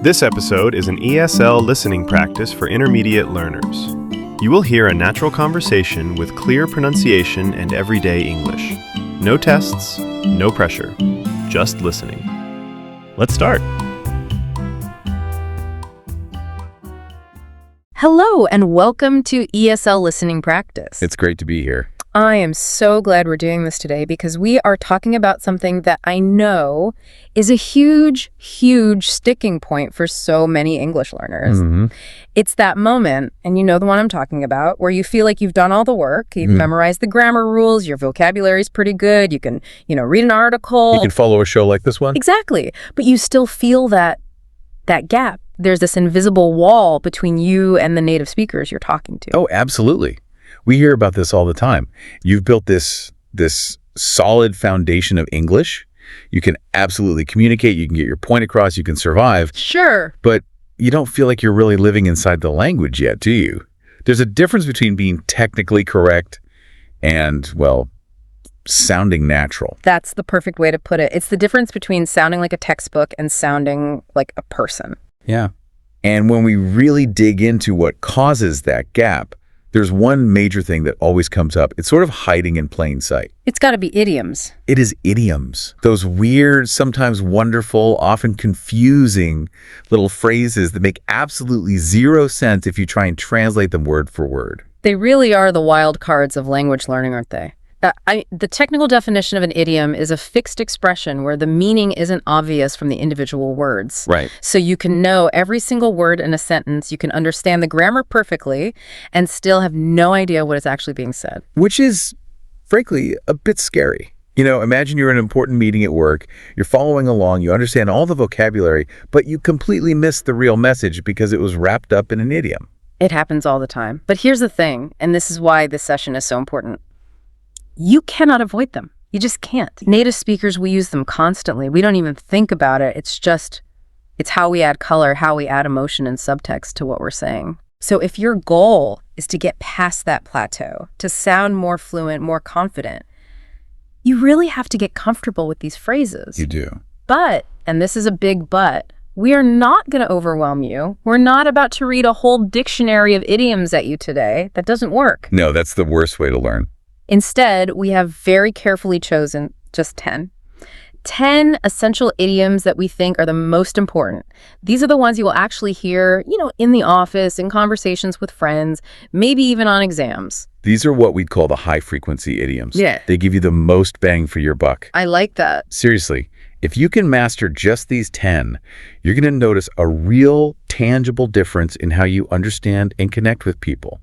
This episode is an ESL listening practice for intermediate learners. You will hear a natural conversation with clear pronunciation and everyday English. No tests, no pressure, just listening. Let's start. Hello and welcome to ESL Listening Practice. It's great to be here. I am so glad we're doing this today because we are talking about something that I know is a huge, huge sticking point for so many English learners. It's that moment, and you know the one I'm talking about, where you feel like you've done all the work, you've memorized the grammar rules, your vocabulary is pretty good, you can, read an article. You can follow a show like this one? Exactly. But you still feel that gap. There's this invisible wall between you and the native speakers you're talking to. Oh, absolutely. We hear about this all the time. You've built this solid foundation of English. You can absolutely communicate. You can get your point across. You can survive. Sure. But you don't feel like you're really living inside the language yet, do you? There's a difference between being technically correct and, well, sounding natural. That's the perfect way to put it. It's the difference between sounding like a textbook and sounding like a person. Yeah. And when we really dig into what causes that gap, there's one major thing that always comes up. It's sort of hiding in plain sight. It's got to be idioms. It is idioms. Those weird, sometimes wonderful, often confusing little phrases that make absolutely zero sense if you try and translate them word for word. They really are the wild cards of language learning, aren't they? The technical definition of an idiom is a fixed expression where the meaning isn't obvious from the individual words. Right. So you can know every single word in a sentence, you can understand the grammar perfectly, and still have no idea what is actually being said. Which is, frankly, a bit scary. Imagine you're in an important meeting at work, you're following along, you understand all the vocabulary, but you completely miss the real message because it was wrapped up in an idiom. It happens all the time. But here's the thing, and this is why this session is so important. You cannot avoid them. You just can't. Native speakers, we use them constantly. We don't even think about it. It's how we add color, how we add emotion and subtext to what we're saying. So if your goal is to get past that plateau, to sound more fluent, more confident, you really have to get comfortable with these phrases. You do. But, and this is a big but, we are not going to overwhelm you. We're not about to read a whole dictionary of idioms at you today. That doesn't work. No, that's the worst way to learn. Instead, we have very carefully chosen just 10 essential idioms that we think are the most important. These are the ones you will actually hear, in the office, in conversations with friends, maybe even on exams. These are what we'd call the high-frequency idioms. Yeah. They give you the most bang for your buck. I like that. Seriously, if you can master just these 10, you're going to notice a real, tangible difference in how you understand and connect with people.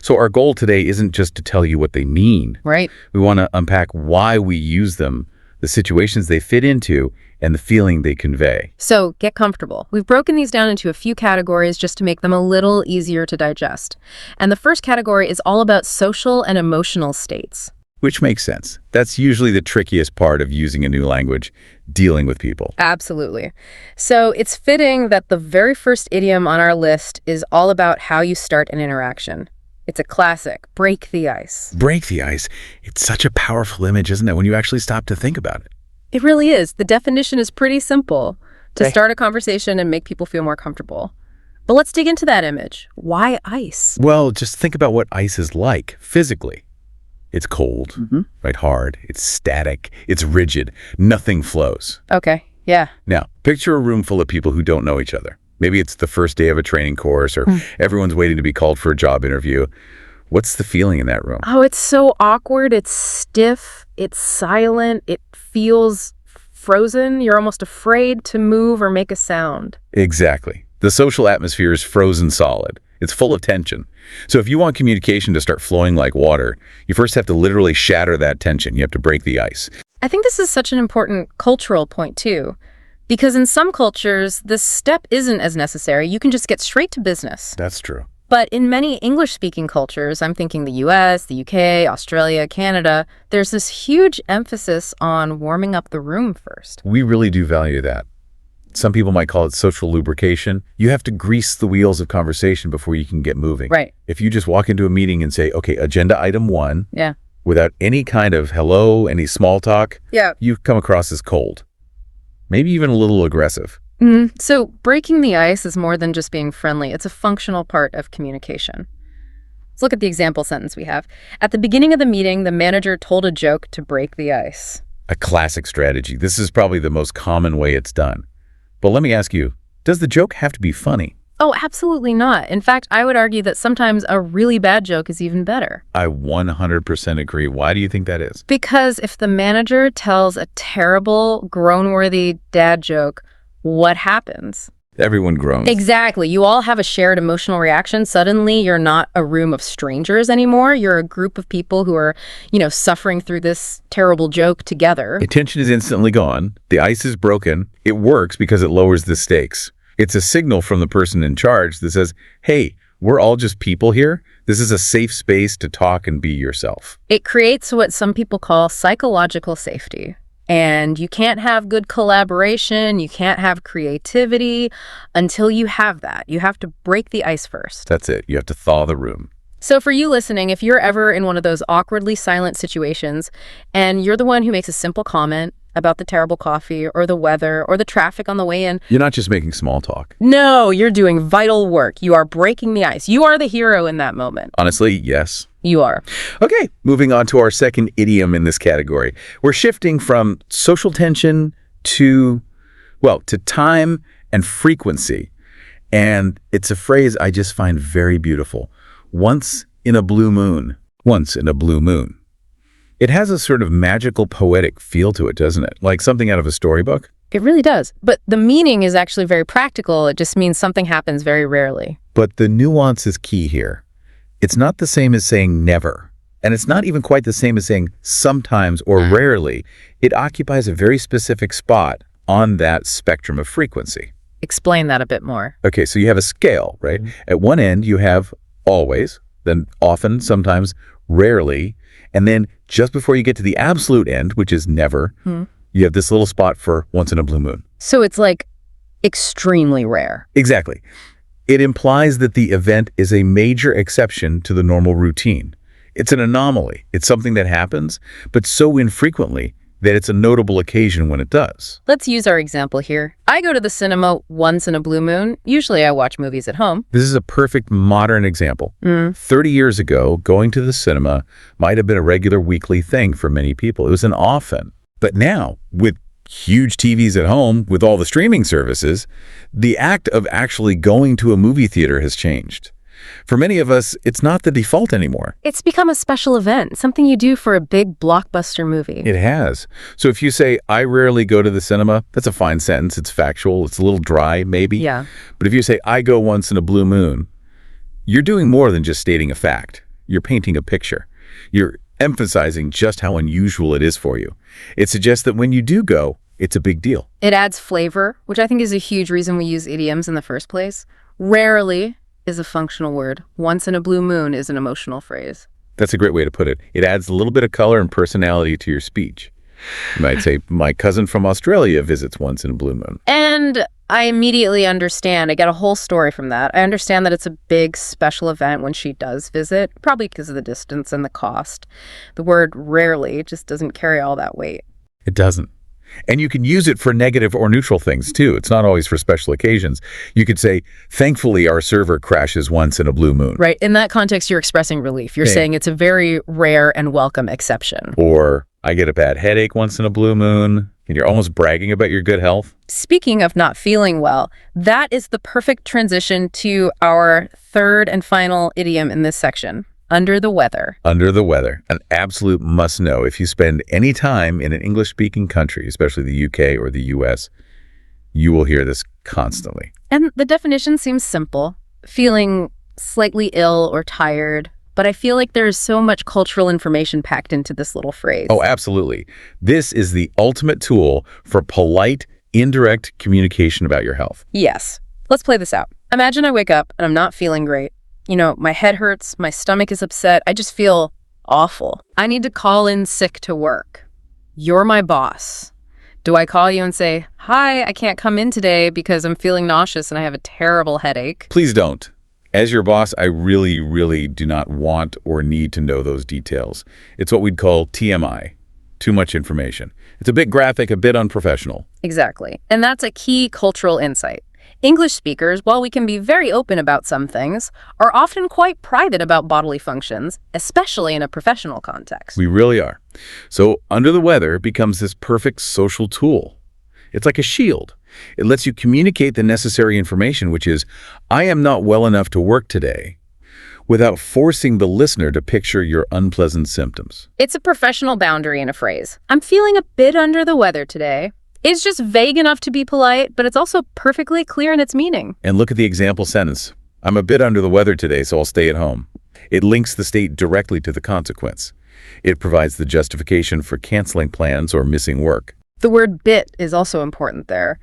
So our goal today isn't just to tell you what they mean. Right. We want to unpack why we use them, the situations they fit into, and the feeling they convey. So get comfortable. We've broken these down into a few categories just to make them a little easier to digest. And the first category is all about social and emotional states. Which makes sense. That's usually the trickiest part of using a new language, dealing with people. Absolutely. So it's fitting that the very first idiom on our list is all about how you start an interaction. It's a classic, break the ice. Break the ice. It's such a powerful image, isn't it, when you actually stop to think about it? It really is. The definition is pretty simple. To start a conversation and make people feel more comfortable. But let's dig into that image. Why ice? Well, just think about what ice is like physically. It's cold, right? Hard. It's static. It's rigid. Nothing flows. Okay, yeah. Now, picture a room full of people who don't know each other. Maybe it's the first day of a training course or everyone's waiting to be called for a job interview. What's the feeling in that room? Oh, it's so awkward. It's stiff. It's silent. It feels frozen. You're almost afraid to move or make a sound. Exactly. The social atmosphere is frozen solid. It's full of tension. So if you want communication to start flowing like water, you first have to literally shatter that tension. You have to break the ice. I think this is such an important cultural point, too. Because in some cultures, this step isn't as necessary. You can just get straight to business. That's true. But in many English-speaking cultures, I'm thinking the US, the UK, Australia, Canada, there's this huge emphasis on warming up the room first. We really do value that. Some people might call it social lubrication. You have to grease the wheels of conversation before you can get moving. Right. If you just walk into a meeting and say, okay, agenda item 1, Yeah. without any kind of hello, any small talk, Yeah. you come across as cold. Maybe even a little aggressive. So breaking the ice is more than just being friendly. It's a functional part of communication. Let's look at the example sentence we have. At the beginning of the meeting, the manager told a joke to break the ice. A classic strategy. This is probably the most common way it's done. But let me ask you, does the joke have to be funny? Oh, absolutely not. In fact, I would argue that sometimes a really bad joke is even better. I 100% agree. Why do you think that is? Because if the manager tells a terrible, groan-worthy dad joke, what happens? Everyone groans. Exactly. You all have a shared emotional reaction. Suddenly, you're not a room of strangers anymore. You're a group of people who are, suffering through this terrible joke together. The tension is instantly gone. The ice is broken. It works because it lowers the stakes. It's a signal from the person in charge that says, hey, we're all just people here. This is a safe space to talk and be yourself. It creates what some people call psychological safety. And you can't have good collaboration, you can't have creativity until you have that. You have to break the ice first. That's it. You have to thaw the room. So for you listening, if you're ever in one of those awkwardly silent situations and you're the one who makes a simple comment about the terrible coffee or the weather or the traffic on the way in. You're not just making small talk. No, you're doing vital work. You are breaking the ice. You are the hero in that moment. Honestly, yes. You are. Okay, moving on to our second idiom in this category. We're shifting from social tension to time and frequency. And it's a phrase I just find very beautiful. Once in a blue moon. Once in a blue moon. It has a sort of magical, poetic feel to it, doesn't it? Like something out of a storybook? It really does. But the meaning is actually very practical. It just means something happens very rarely. But the nuance is key here. It's not the same as saying never. And it's not even quite the same as saying sometimes or rarely. It occupies a very specific spot on that spectrum of frequency. Explain that a bit more. Okay, so you have a scale, right? At one end, you have always, then often, sometimes, rarely, and then just before you get to the absolute end, which is never, you have this little spot for once in a blue moon. So it's like extremely rare. Exactly. It implies that the event is a major exception to the normal routine. It's an anomaly. It's something that happens, but so infrequently that it's a notable occasion when it does. Let's use our example here. I go to the cinema once in a blue moon. Usually I watch movies at home. This is a perfect modern example. 30 years ago, going to the cinema might have been a regular weekly thing for many people. It was an often. But now, with huge TVs at home, with all the streaming services, the act of actually going to a movie theater has changed. For many of us, it's not the default anymore. It's become a special event, something you do for a big blockbuster movie. It has. So if you say, I rarely go to the cinema, that's a fine sentence. It's factual. It's a little dry, maybe. Yeah. But if you say, I go once in a blue moon, you're doing more than just stating a fact. You're painting a picture. You're emphasizing just how unusual it is for you. It suggests that when you do go, it's a big deal. It adds flavor, which I think is a huge reason we use idioms in the first place. Rarely is a functional word. Once in a blue moon is an emotional phrase. That's a great way to put it. It adds a little bit of color and personality to your speech. You might say, my cousin from Australia visits once in a blue moon. And I immediately understand. I get a whole story from that. I understand that it's a big special event when she does visit, probably because of the distance and the cost. The word rarely just doesn't carry all that weight. It doesn't. And you can use it for negative or neutral things, too. It's not always for special occasions. You could say, thankfully, our server crashes once in a blue moon. Right. In that context, you're expressing relief. You're saying it's a very rare and welcome exception. Or, I get a bad headache once in a blue moon, and you're almost bragging about your good health. Speaking of not feeling well, that is the perfect transition to our third and final idiom in this section. Under the weather. Under the weather. An absolute must-know. If you spend any time in an English-speaking country, especially the UK or the US, you will hear this constantly. And the definition seems simple. Feeling slightly ill or tired. But I feel like there's so much cultural information packed into this little phrase. Oh, absolutely. This is the ultimate tool for polite, indirect communication about your health. Yes. Let's play this out. Imagine I wake up and I'm not feeling great. My head hurts, my stomach is upset, I just feel awful. I need to call in sick to work. You're my boss. Do I call you and say, hi, I can't come in today because I'm feeling nauseous and I have a terrible headache? Please don't. As your boss, I really do not want or need to know those details. It's what we'd call TMI, too much information. It's a bit graphic, a bit unprofessional. Exactly. And that's a key cultural insight. English speakers, while we can be very open about some things, are often quite private about bodily functions, especially in a professional context. We really are. So under the weather becomes this perfect social tool. It's like a shield. It lets you communicate the necessary information, which is, I am not well enough to work today, without forcing the listener to picture your unpleasant symptoms. It's a professional boundary in a phrase. I'm feeling a bit under the weather today. It's just vague enough to be polite, but it's also perfectly clear in its meaning. And look at the example sentence. I'm a bit under the weather today, so I'll stay at home. It links the state directly to the consequence. It provides the justification for canceling plans or missing work. The word bit is also important there.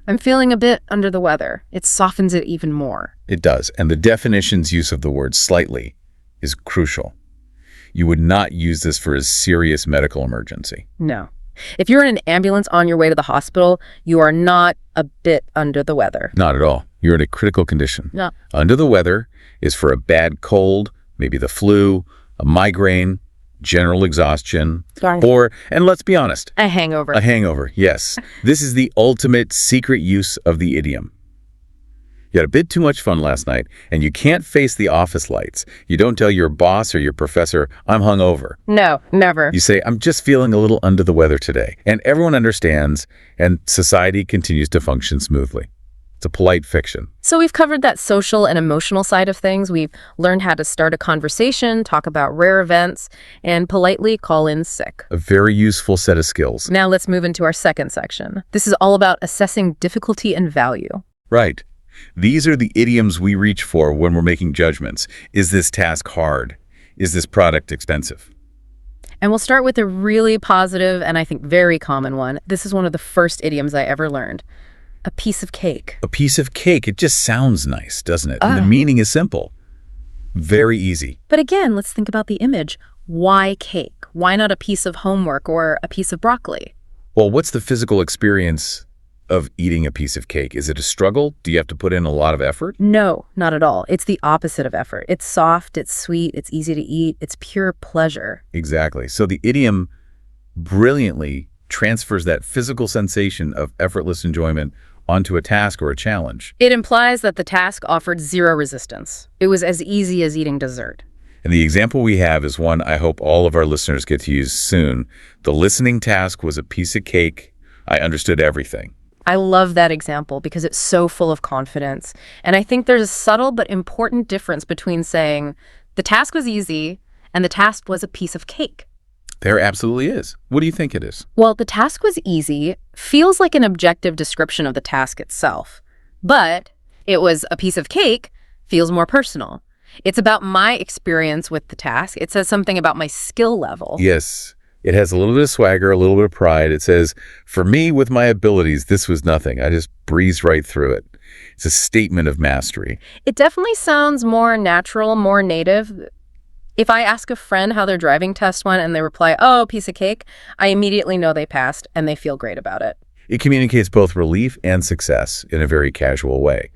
I'm feeling a bit under the weather. It softens it even more. It does, and the definition's use of the word slightly is crucial. You would not use this for a serious medical emergency. No. If you're in an ambulance on your way to the hospital, you are not a bit under the weather. Not at all. You're in a critical condition. No. Under the weather is for a bad cold, maybe the flu, a migraine, general exhaustion, or, and let's be honest, a hangover. A hangover, yes. This is the ultimate secret use of the idiom. You had a bit too much fun last night, and you can't face the office lights. You don't tell your boss or your professor, I'm hungover. No, never. You say, I'm just feeling a little under the weather today. And everyone understands, and society continues to function smoothly. It's a polite fiction. So we've covered that social and emotional side of things. We've learned how to start a conversation, talk about rare events, and politely call in sick. A very useful set of skills. Now let's move into our second section. This is all about assessing difficulty and value. Right. These are the idioms we reach for when we're making judgments. Is this task hard? Is this product expensive? And we'll start with a really positive and I think very common one. This is one of the first idioms I ever learned. A piece of cake. A piece of cake. It just sounds nice, doesn't it? And the meaning is simple. Very easy. But again, let's think about the image. Why cake? Why not a piece of homework or a piece of broccoli? Well, what's the physical experience of eating a piece of cake? Is it a struggle? Do you have to put in a lot of effort? No, not at all. It's the opposite of effort. It's soft, it's sweet, it's easy to eat, it's pure pleasure. Exactly. So the idiom brilliantly transfers that physical sensation of effortless enjoyment onto a task or a challenge. It implies that the task offered zero resistance. It was as easy as eating dessert. And the example we have is one I hope all of our listeners get to use soon. The listening task was a piece of cake. I understood everything. I love that example because it's so full of confidence. And I think there's a subtle but important difference between saying the task was easy and the task was a piece of cake. There absolutely is. What do you think it is? Well, the task was easy feels like an objective description of the task itself. But it was a piece of cake feels more personal. It's about my experience with the task. It says something about my skill level. Yes. It has a little bit of swagger, a little bit of pride. It says, for me, with my abilities, this was nothing. I just breezed right through it. It's a statement of mastery. It definitely sounds more natural, more native. If I ask a friend how their driving test went and they reply, oh, piece of cake, I immediately know they passed and they feel great about it. It communicates both relief and success in a very casual way.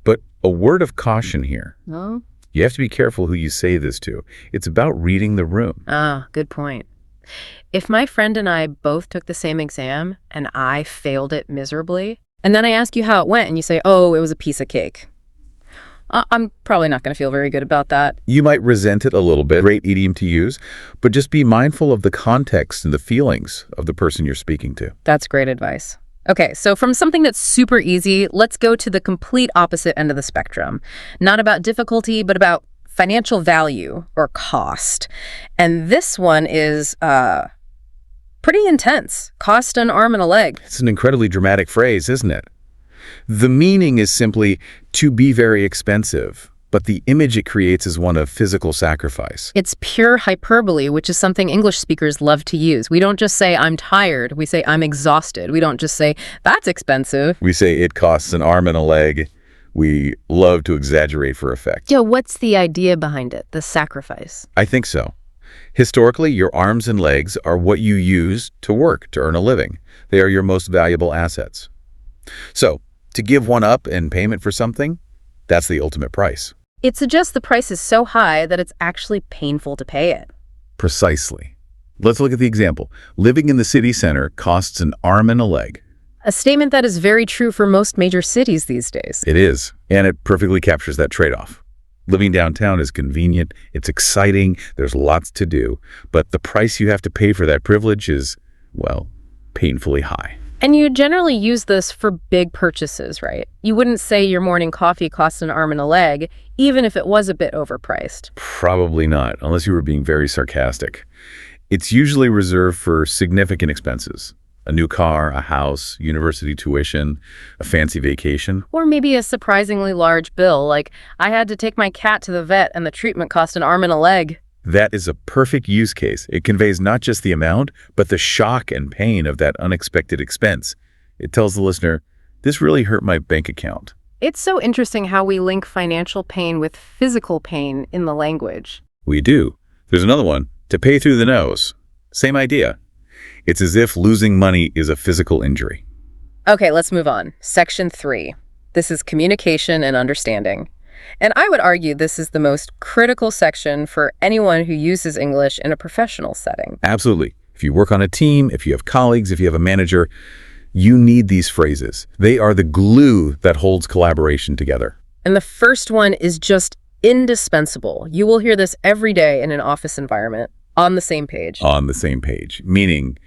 But a word of caution here. Oh? You have to be careful who you say this to. It's about reading the room. Ah, good point. If my friend and I both took the same exam and I failed it miserably, and then I ask you how it went and you say, oh, it was a piece of cake, I'm probably not going to feel very good about that. You might resent it a little bit, great idiom to use, but just be mindful of the context and the feelings of the person you're speaking to. That's great advice. Okay, so from something that's super easy, let's go to the complete opposite end of the spectrum. Not about difficulty, but about financial value or cost. And this one is pretty intense. Cost an arm and a leg. It's an incredibly dramatic phrase, isn't it? The meaning is simply to be very expensive, but the image it creates is one of physical sacrifice. It's pure hyperbole, which is something English speakers love to use. We don't just say, I'm tired. We say, I'm exhausted. We don't just say, that's expensive. We say it costs an arm and a leg. We love to exaggerate for effect. Yeah, what's the idea behind it, the sacrifice? I think so. Historically, your arms and legs are what you use to work, to earn a living. They are your most valuable assets. So, to give one up in payment for something, that's the ultimate price. It suggests the price is so high that it's actually painful to pay it. Precisely. Let's look at the example. Living in the city center costs an arm and a leg. A statement that is very true for most major cities these days. It is, and it perfectly captures that trade-off. Living downtown is convenient, it's exciting, there's lots to do, but the price you have to pay for that privilege is, well, painfully high. And you generally use this for big purchases, right? You wouldn't say your morning coffee costs an arm and a leg, even if it was a bit overpriced. Probably not, unless you were being very sarcastic. It's usually reserved for significant expenses. A new car, a house, university tuition, a fancy vacation. Or maybe a surprisingly large bill, like I had to take my cat to the vet and the treatment cost an arm and a leg. That is a perfect use case. It conveys not just the amount, but the shock and pain of that unexpected expense. It tells the listener, this really hurt my bank account. It's so interesting how we link financial pain with physical pain in the language. We do. There's another one, to pay through the nose. Same idea. It's as if losing money is a physical injury. Okay, let's move on. Section 3. This is communication and understanding. And I would argue this is the most critical section for anyone who uses English in a professional setting. Absolutely. If you work on a team, if you have colleagues, if you have a manager, you need these phrases. They are the glue that holds collaboration together. And the first one is just indispensable. You will hear this every day in an office environment. On the same page. On the same page, meaning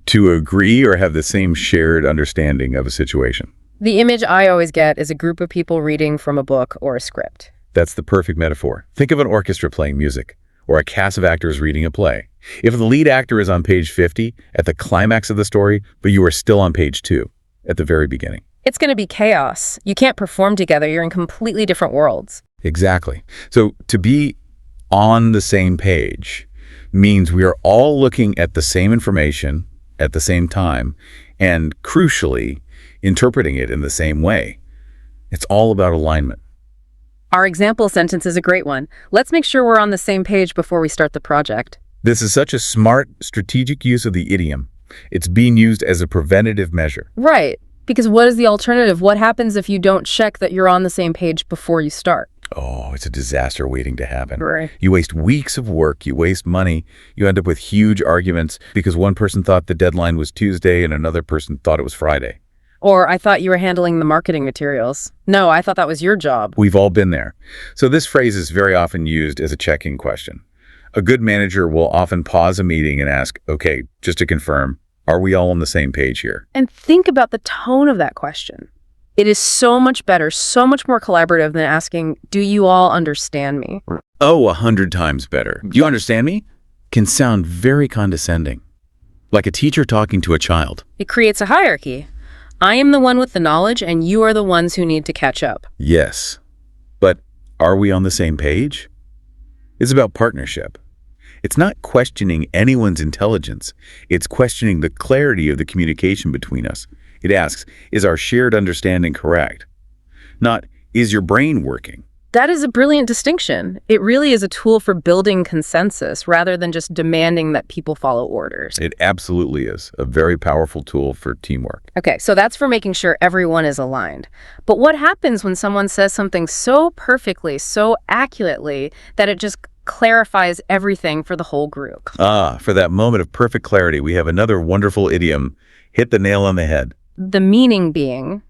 to agree or have the same shared understanding of a situation. The image I always get is a group of people reading from a book or a script. That's the perfect metaphor. Think of an orchestra playing music or a cast of actors reading a play. If the lead actor is on page 50 at the climax of the story, but you are still on page 2 at the very beginning. It's going to be chaos. You can't perform together. You're in completely different worlds. Exactly. So to be on the same page means we are all looking at the same information at the same time and, crucially, interpreting it in the same way. It's all about alignment. Our example sentence is a great one. Let's make sure we're on the same page before we start the project. This is such a smart, strategic use of the idiom. It's being used as a preventative measure. Right. Because what is the alternative? What happens if you don't check that you're on the same page before you start? Oh, it's a disaster waiting to happen. Right. You waste weeks of work, you waste money, you end up with huge arguments because one person thought the deadline was Tuesday and another person thought it was Friday. Or I thought you were handling the marketing materials. No, I thought that was your job. We've all been there. So this phrase is very often used as a check-in question. A good manager will often pause a meeting and ask, okay, just to confirm, are we all on the same page here? And think about the tone of that question. It is so much better, so much more collaborative than asking, do you all understand me? Oh, 100 times better. Do you understand me? Can sound very condescending. Like a teacher talking to a child. It creates a hierarchy. I am the one with the knowledge, and you are the ones who need to catch up. Yes. But are we on the same page? It's about partnership. It's not questioning anyone's intelligence. It's questioning the clarity of the communication between us. It asks, is our shared understanding correct? Not, is your brain working? That is a brilliant distinction. It really is a tool for building consensus rather than just demanding that people follow orders. It absolutely is a very powerful tool for teamwork. Okay, so that's for making sure everyone is aligned. But what happens when someone says something so perfectly, so accurately, that it just clarifies everything for the whole group? For that moment of perfect clarity, we have another wonderful idiom, hit the nail on the head. The meaning being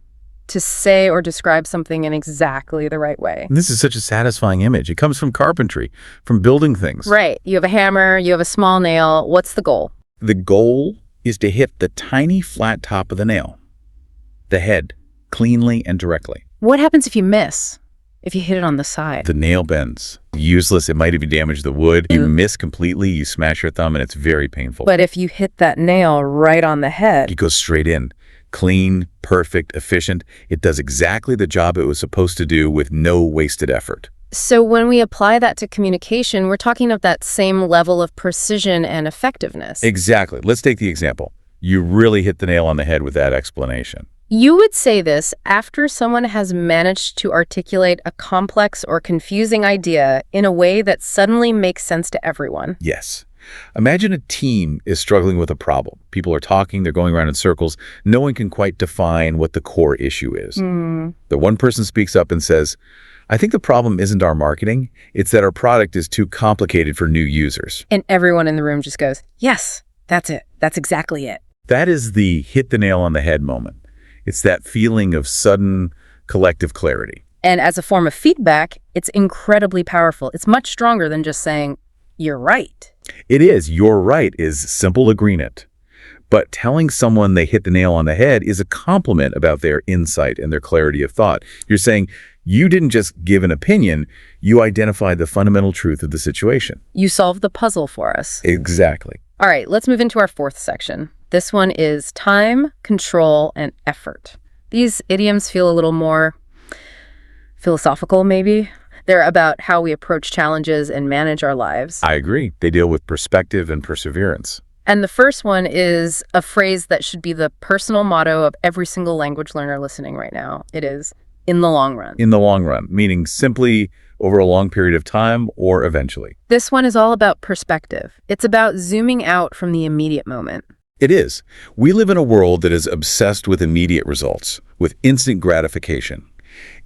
to say or describe something in exactly the right way. And this is such a satisfying image. It comes from carpentry, from building things. Right. You have a hammer, you have a small nail. What's the goal? The goal is to hit the tiny flat top of the nail, the head, cleanly and directly. What happens if you miss? If you hit it on the side? The nail bends. Useless. It might even damage the wood. You miss completely, you smash your thumb, and it's very painful. But if you hit that nail right on the head... It goes straight in. Clean, perfect, efficient. It does exactly the job it was supposed to do with no wasted effort. So when we apply that to communication, we're talking of that same level of precision and effectiveness. Exactly. Let's take the example. You really hit the nail on the head with that explanation. You would say this after someone has managed to articulate a complex or confusing idea in a way that suddenly makes sense to everyone. Yes. Imagine a team is struggling with a problem. People are talking, they're going around in circles. No one can quite define what the core issue is. The one person speaks up and says, I think the problem isn't our marketing. It's that our product is too complicated for new users. And everyone in the room just goes, yes, that's it. That's exactly it. That is the hit the nail on the head moment. It's that feeling of sudden collective clarity. And as a form of feedback, it's incredibly powerful. It's much stronger than just saying, you're right. It is. You're right is simple agreement. But telling someone they hit the nail on the head is a compliment about their insight and their clarity of thought. You're saying, you didn't just give an opinion, you identified the fundamental truth of the situation. You solved the puzzle for us. Exactly. All right, let's move into our fourth section. This one is time, control, and effort. These idioms feel a little more philosophical, maybe. They're about how we approach challenges and manage our lives. I agree. They deal with perspective and perseverance. And the first one is a phrase that should be the personal motto of every single language learner listening right now. It is, in the long run. In the long run, meaning simply over a long period of time or eventually. This one is all about perspective. It's about zooming out from the immediate moment. It is. We live in a world that is obsessed with immediate results, with instant gratification.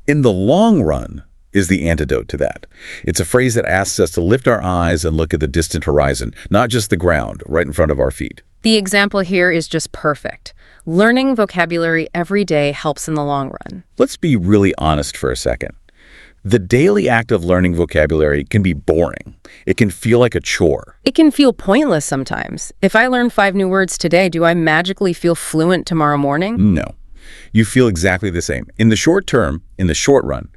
In the long run is the antidote to that. It's a phrase that asks us to lift our eyes and look at the distant horizon, not just the ground right in front of our feet. The example here is just perfect. Learning vocabulary every day helps in the long run. Let's be really honest for a second. The daily act of learning vocabulary can be boring. It can feel like a chore. It can feel pointless sometimes. If I learn 5 new words today, do I magically feel fluent tomorrow morning? No. You feel exactly the same. In the short term, in the short run,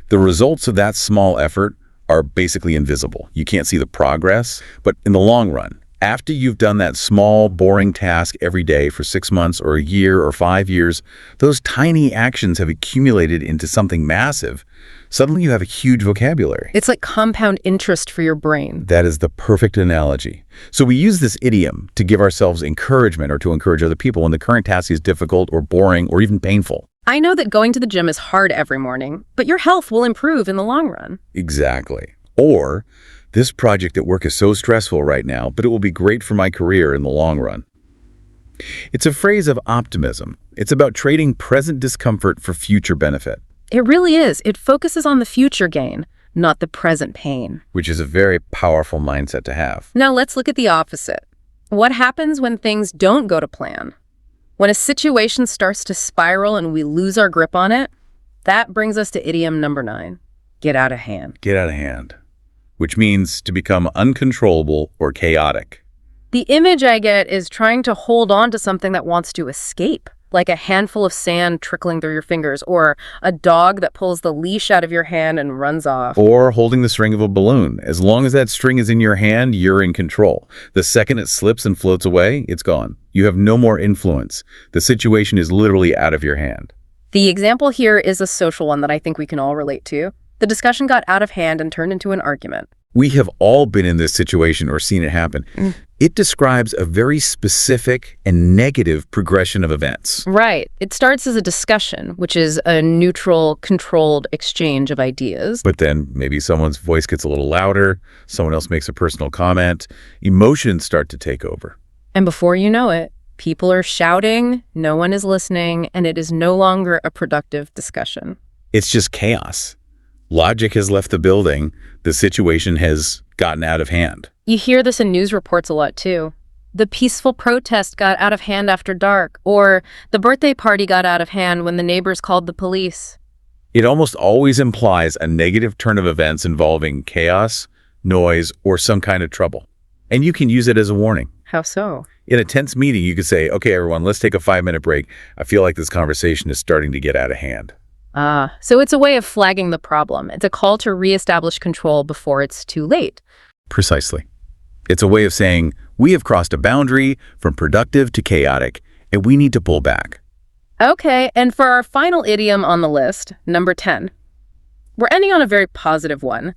the results of that small effort are basically invisible. You can't see the progress. But in the long run, after you've done that small, boring task every day for 6 months or a year or 5 years, those tiny actions have accumulated into something massive. Suddenly you have a huge vocabulary. It's like compound interest for your brain. That is the perfect analogy. So we use this idiom to give ourselves encouragement or to encourage other people when the current task is difficult or boring or even painful. I know that going to the gym is hard every morning, but your health will improve in the long run. Exactly. Or, this project at work is so stressful right now, but it will be great for my career in the long run. It's a phrase of optimism. It's about trading present discomfort for future benefit. It really is. It focuses on the future gain, not the present pain. Which is a very powerful mindset to have. Now let's look at the opposite. What happens when things don't go to plan? When a situation starts to spiral and we lose our grip on it, that brings us to idiom number 9. Get out of hand. Get out of hand. Which means to become uncontrollable or chaotic. The image I get is trying to hold on to something that wants to escape, like a handful of sand trickling through your fingers, or a dog that pulls the leash out of your hand and runs off. Or holding the string of a balloon. As long as that string is in your hand, you're in control. The second it slips and floats away, it's gone. You have no more influence. The situation is literally out of your hand. The example here is a social one that I think we can all relate to. The discussion got out of hand and turned into an argument. We have all been in this situation or seen it happen. It describes a very specific and negative progression of events. Right. It starts as a discussion, which is a neutral, controlled exchange of ideas. But then maybe someone's voice gets a little louder, someone else makes a personal comment, emotions start to take over. And before you know it, people are shouting, no one is listening, and it is no longer a productive discussion. It's just chaos. Logic has left the building. The situation has gotten out of hand. You hear this in news reports a lot, too. The peaceful protest got out of hand after dark, or the birthday party got out of hand when the neighbors called the police. It almost always implies a negative turn of events involving chaos, noise, or some kind of trouble. And you can use it as a warning. How so? In a tense meeting, you could say, okay, everyone, let's take a 5-minute break. I feel like this conversation is starting to get out of hand. So it's a way of flagging the problem. It's a call to reestablish control before it's too late. Precisely. It's a way of saying, we have crossed a boundary from productive to chaotic, and we need to pull back. Okay, and for our final idiom on the list, number 10. We're ending on a very positive one.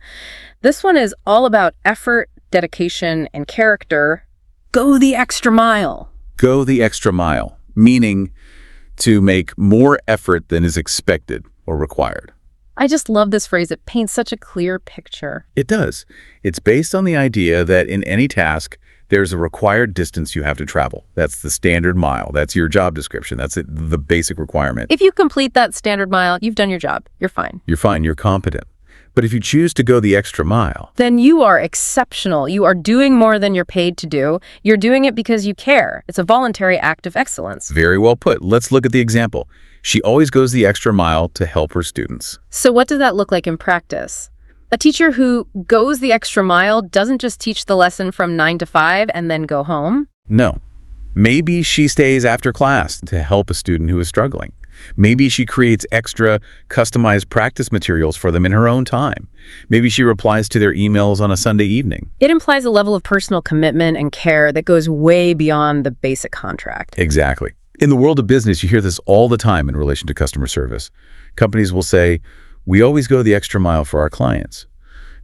This one is all about effort, dedication, and character. Go the extra mile. Go the extra mile, meaning to make more effort than is expected or required. I just love this phrase. It paints such a clear picture. It does. It's based on the idea that in any task, There's a required distance you have to travel. That's the standard mile. That's your job description. That's the basic requirement. If you complete that standard mile, you've done your job. You're fine. You're fine. You're competent. But if you choose to go the extra mile, then you are exceptional. You are doing more than you're paid to do. You're doing it because you care. It's a voluntary act of excellence. very well put. Let's look at the example. She always goes the extra mile to help her students. So what does that look like in practice? A teacher who goes the extra mile doesn't just teach the lesson from 9 to 5 and then go home. No. Maybe she stays after class to help a student who is struggling. Maybe she creates extra customized practice materials for them in her own time. Maybe she replies to their emails on a Sunday evening. It implies a level of personal commitment and care that goes way beyond the basic contract. Exactly. In the world of business, you hear this all the time in relation to customer service. Companies will say, "We always go the extra mile for our clients."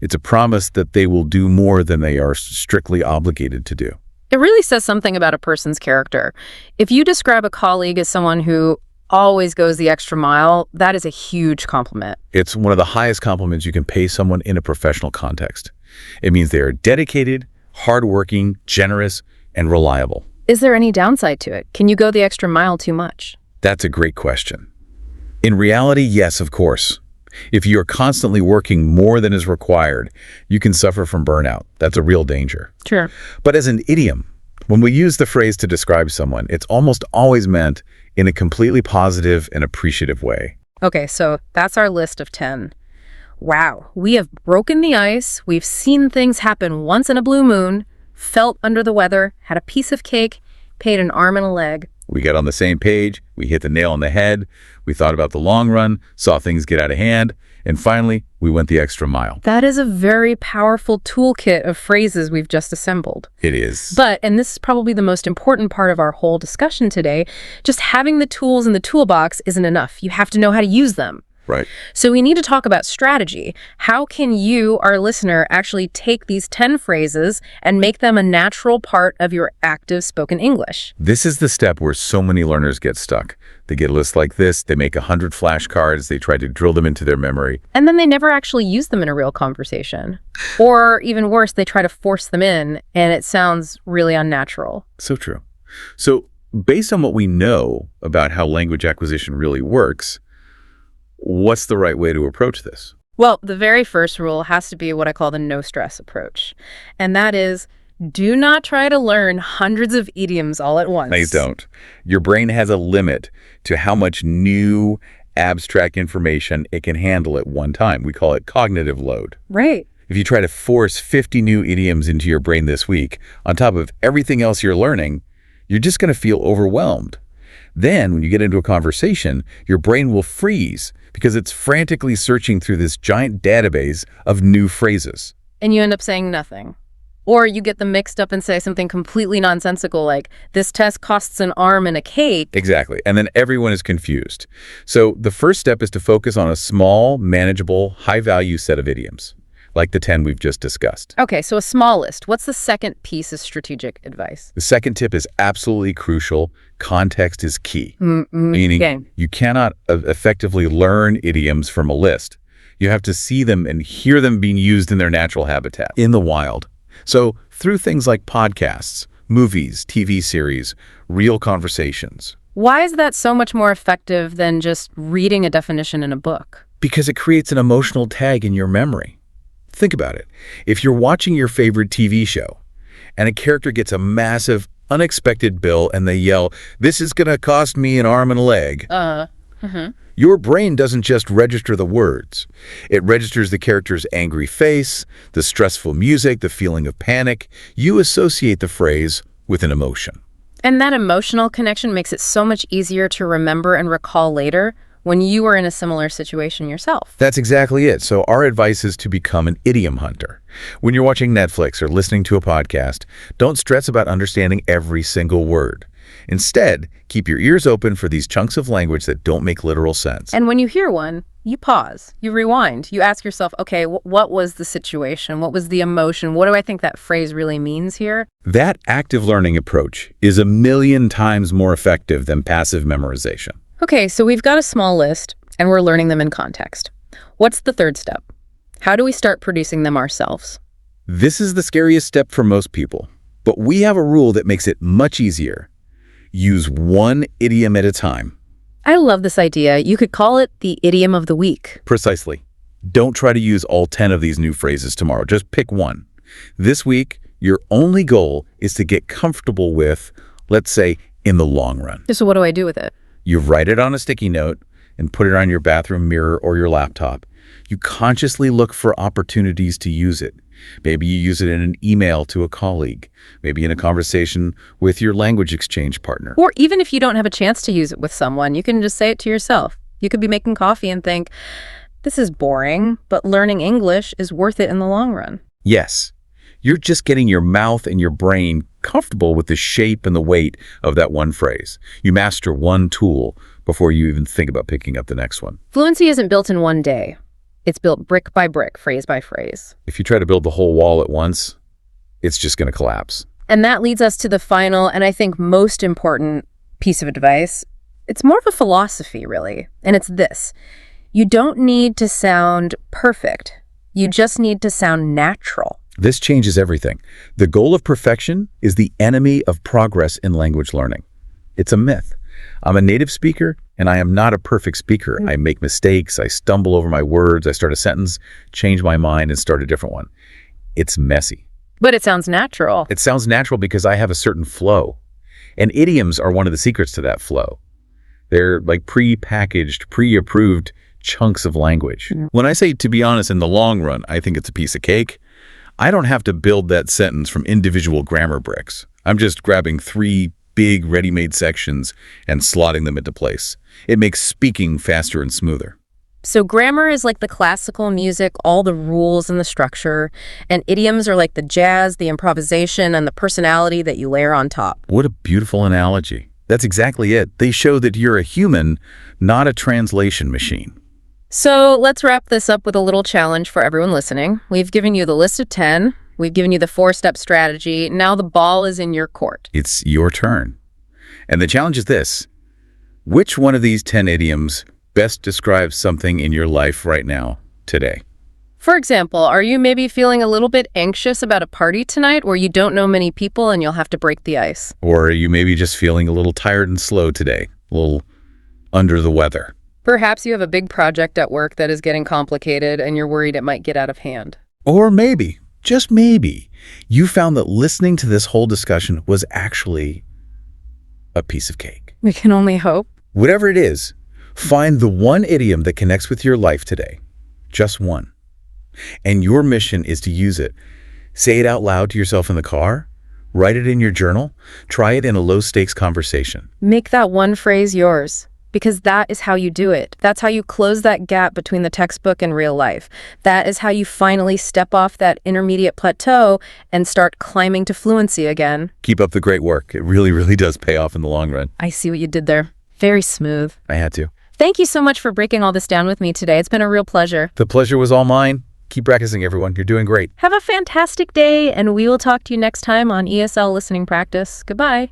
It's a promise that they will do more than they are strictly obligated to do. It really says something about a person's character. If you describe a colleague as someone who always goes the extra mile, that is a huge compliment. It's one of the highest compliments you can pay someone in a professional context. It means they are dedicated, hardworking, generous, and reliable. Is there any downside to it? Can you go the extra mile too much? That's a great question. In reality, yes, of course. If you are constantly working more than is required, you can suffer from burnout. That's a real danger. Sure. But as an idiom, when we use the phrase to describe someone, it's almost always meant in a completely positive and appreciative way. Okay, so that's our list of 10. Wow, we have broken the ice, we've seen things happen once in a blue moon, felt under the weather, had a piece of cake, paid an arm and a leg. We got on the same page, we hit the nail on the head, we thought about the long run, saw things get out of hand, and finally, we went the extra mile. That is a very powerful toolkit of phrases we've just assembled. It is. But, and this is probably the most important part of our whole discussion today, just having the tools in the toolbox isn't enough. You have to know how to use them. Right. So we need to talk about strategy. How can you, our listener, actually take these 10 phrases and make them a natural part of your active spoken English? This is the step where so many learners get stuck. They get a list like this, they make 100 flashcards, they try to drill them into their memory. And then they never actually use them in a real conversation. Or even worse, they try to force them in, and it sounds really unnatural. So true. So based on what we know about how language acquisition really works, what's the right way to approach this? Well, the very first rule has to be what I call the no-stress approach. And that is, do not try to learn hundreds of idioms all at once. Please don't. Your brain has a limit to how much new, abstract information it can handle at one time. We call it cognitive load. Right. If you try to force 50 new idioms into your brain this week, on top of everything else you're learning, you're just going to feel overwhelmed. Then, when you get into a conversation, your brain will freeze because it's frantically searching through this giant database of new phrases. And you end up saying nothing. Or you get them mixed up and say something completely nonsensical like, this test costs an arm and a cake. Exactly. And then everyone is confused. So the first step is to focus on a small, manageable, high-value set of idioms, like the 10 we've just discussed. Okay, so a small list. What's the second piece of strategic advice? The second tip is absolutely crucial. Context is key. Meaning you cannot effectively learn idioms from a list. You have to see them and hear them being used in their natural habitat, in the wild. So through things like podcasts, movies, TV series, real conversations. Why is that so much more effective than just reading a definition in a book? Because it creates an emotional tag in your memory. Think about it. If you're watching your favorite TV show and a character gets a massive, unexpected bill and they yell, "This is going to cost me an arm and a leg," your brain doesn't just register the words. It registers the character's angry face, the stressful music, the feeling of panic. You associate the phrase with an emotion. And that emotional connection makes it so much easier to remember and recall later when you were in a similar situation yourself. That's exactly it. So our advice is to become an idiom hunter. When you're watching Netflix or listening to a podcast, don't stress about understanding every single word. Instead, keep your ears open for these chunks of language that don't make literal sense. And when you hear one, you pause, you rewind, you ask yourself, okay, what was the situation? What was the emotion? What do I think that phrase really means here? That active learning approach is 1,000,000 times more effective than passive memorization. Okay, so we've got a small list, and we're learning them in context. What's the third step? How do we start producing them ourselves? This is the scariest step for most people. But we have a rule that makes it much easier. Use one idiom at a time. I love this idea. You could call it the idiom of the week. Precisely. Don't try to use all 10 of these new phrases tomorrow. Just pick one. This week, your only goal is to get comfortable with, let's say, in the long run. So what do I do with it? You write it on a sticky note and put it on your bathroom mirror or your laptop. You consciously look for opportunities to use it. Maybe you use it in an email to a colleague, maybe in a conversation with your language exchange partner. Or even if you don't have a chance to use it with someone, you can just say it to yourself. You could be making coffee and think, this is boring, but learning English is worth it in the long run. Yes, you're just getting your mouth and your brain comfortable with the shape and the weight of that one phrase. You master one tool before you even think about picking up the next one. Fluency isn't built in one day. It's built brick by brick, phrase by phrase. If you try to build the whole wall at once, it's just going to collapse. And that leads us to the final, and I think most important piece of advice. It's more of a philosophy, really, and it's this. You don't need to sound perfect. You just need to sound natural. This changes everything. The goal of perfection is the enemy of progress in language learning. It's a myth. I'm a native speaker, and I am not a perfect speaker. I make mistakes, I stumble over my words, I start a sentence, change my mind, and start a different one. It's messy. But it sounds natural. It sounds natural because I have a certain flow. And idioms are one of the secrets to that flow. They're like pre-packaged, pre-approved chunks of language. When I say, to be honest, in the long run, I think it's a piece of cake, I don't have to build that sentence from individual grammar bricks. I'm just grabbing 3 big ready-made sections and slotting them into place. It makes speaking faster and smoother. So grammar is like the classical music, all the rules and the structure, and idioms are like the jazz, the improvisation, and the personality that you layer on top. What a beautiful analogy. That's exactly it. They show that you're a human, not a translation machine. So let's wrap this up with a little challenge for everyone listening. We've given you the list of 10. We've given you the 4-step strategy. Now the ball is in your court. It's your turn. And the challenge is this. Which one of these 10 idioms best describes something in your life right now, today? For example, are you maybe feeling a little bit anxious about a party tonight where you don't know many people and you'll have to break the ice? Or are you maybe just feeling a little tired and slow today, a little under the weather? Perhaps you have a big project at work that is getting complicated and you're worried it might get out of hand. Or maybe, just maybe, you found that listening to this whole discussion was actually a piece of cake. We can only hope. Whatever it is, find the one idiom that connects with your life today. Just one. And your mission is to use it. Say it out loud to yourself in the car. Write it in your journal. Try it in a low-stakes conversation. Make that one phrase yours. Because that is how you do it. That's how you close that gap between the textbook and real life. That is how you finally step off that intermediate plateau and start climbing to fluency again. Keep up the great work. It really, really does pay off in the long run. I see what you did there. Very smooth. I had to. Thank you so much for breaking all this down with me today. It's been a real pleasure. The pleasure was all mine. Keep practicing, everyone. You're doing great. Have a fantastic day, and we will talk to you next time on ESL Listening Practice. Goodbye.